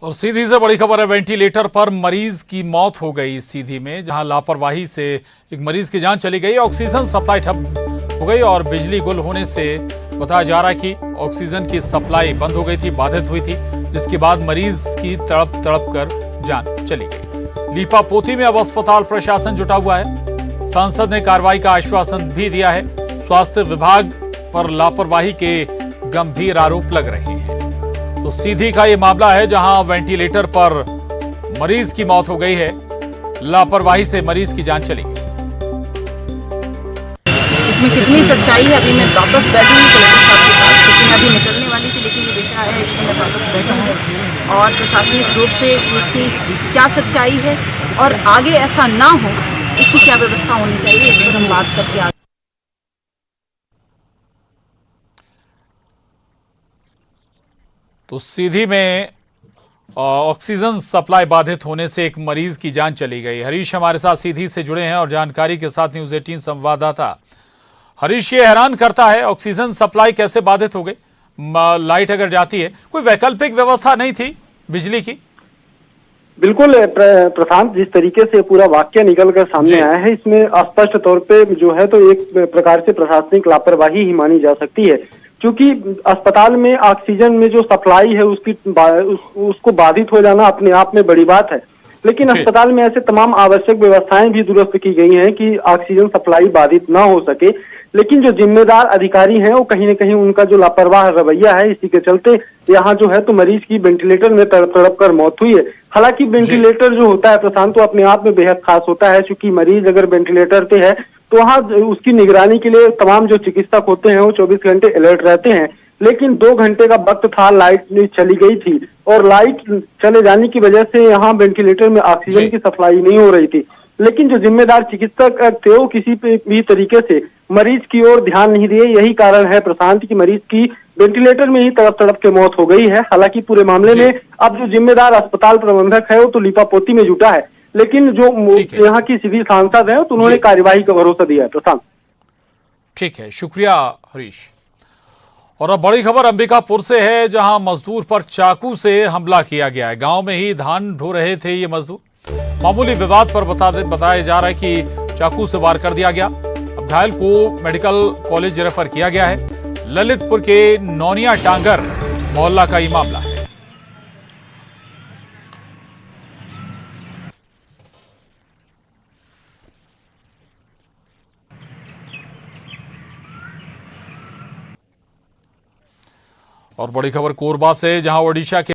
और सीधी से बड़ी खबर है, वेंटिलेटर पर मरीज की मौत हो गई सीधी में, जहां लापरवाही से एक मरीज की जान चली गई। ऑक्सीजन सप्लाई ठप हो गई और बिजली गुल होने से बताया जा रहा है कि ऑक्सीजन की सप्लाई बंद हो गई थी, बाधित हुई थी, जिसके बाद मरीज की तड़प तड़प कर जान चली गई। लीपापोती में अब अस्पताल प्रशासन जुटा हुआ है। सांसद ने कार्रवाई का आश्वासन भी दिया है। स्वास्थ्य विभाग पर लापरवाही के गंभीर आरोप लग रहे हैं। तो सीधी का ये मामला है, जहां वेंटिलेटर पर मरीज की मौत हो गई है। लापरवाही से मरीज की जान चली गई। इसमें कितनी सच्चाई है अभी मैं वापस बैठी हूँ कलेक्टर साहब के पास, क्योंकि मैं अभी निकलने वाली थी, लेकिन ये विषय आया है इसमें मैं वापस बैठी हूँ। और प्रशासनिक रूप से इसकी क्या सच्चाई है और आगे ऐसा ना हो इसकी क्या व्यवस्था होनी चाहिए, इस पर हम बात करके आगे। तो सीधी में ऑक्सीजन सप्लाई बाधित होने से एक मरीज की जान चली गई। हरीश हमारे साथ सीधी से जुड़े हैं और जानकारी के साथ न्यूज़ 18 संवाददाता। हरीश, ये हैरान करता है, ऑक्सीजन सप्लाई कैसे बाधित हो गई? लाइट अगर जाती है, कोई वैकल्पिक व्यवस्था नहीं थी बिजली की? बिल्कुल प्रशांत, जिस तरीके से पूरा वाक्य निकल कर सामने आया है, इसमें स्पष्ट तौर पे जो है तो एक प्रकार से प्रशासनिक लापरवाही ही मानी जा सकती है, क्योंकि अस्पताल में ऑक्सीजन में जो सप्लाई है उसको बाधित हो जाना अपने आप में बड़ी बात है। लेकिन अस्पताल में ऐसे तमाम आवश्यक व्यवस्थाएं भी दुरुस्त की गई हैं कि ऑक्सीजन सप्लाई बाधित ना हो सके। लेकिन जो जिम्मेदार अधिकारी हैं वो कहीं न कहीं उनका जो लापरवाह रवैया है, इसी के चलते यहाँ जो है तो मरीज की वेंटिलेटर में तड़प कर मौत हुई है। हालांकि वेंटिलेटर जो होता है प्रशांत, तो अपने आप में बेहद खास होता है, क्योंकि मरीज अगर वेंटिलेटर पे है तो वहाँ उसकी निगरानी के लिए तमाम जो चिकित्सक होते हैं वो 24 घंटे अलर्ट रहते हैं। लेकिन 2 घंटे का वक्त था, लाइट चली गई थी और लाइट चले जाने की वजह से यहाँ वेंटिलेटर में ऑक्सीजन की सप्लाई नहीं हो रही थी। लेकिन जो जिम्मेदार चिकित्सक थे वो किसी भी तरीके से मरीज की ओर ध्यान नहीं दिए। यही कारण है प्रशांत की मरीज की वेंटिलेटर में ही तड़प तड़प के मौत हो गई है। हालांकि पूरे मामले में अब जो जिम्मेदार अस्पताल प्रबंधक है वो तो लीपापोती में जुटा है, लेकिन जो यहाँ की सीधी सांसद है तो उन्होंने कार्यवाही का भरोसा दिया है। प्रशांत, ठीक है, शुक्रिया हरीश। और अब बड़ी खबर अंबिकापुर से है, जहां मजदूर पर चाकू से हमला किया गया है। गांव में ही धान ढो रहे थे ये मजदूर। मामूली विवाद पर बताया जा रहा है कि चाकू से वार कर दिया गया। अब घायल को मेडिकल कॉलेज रेफर किया गया है। ललितपुर के नौनिया टांगर मोहल्ला का ये मामला है। और बड़ी खबर कोरबा से, जहां ओडिशा के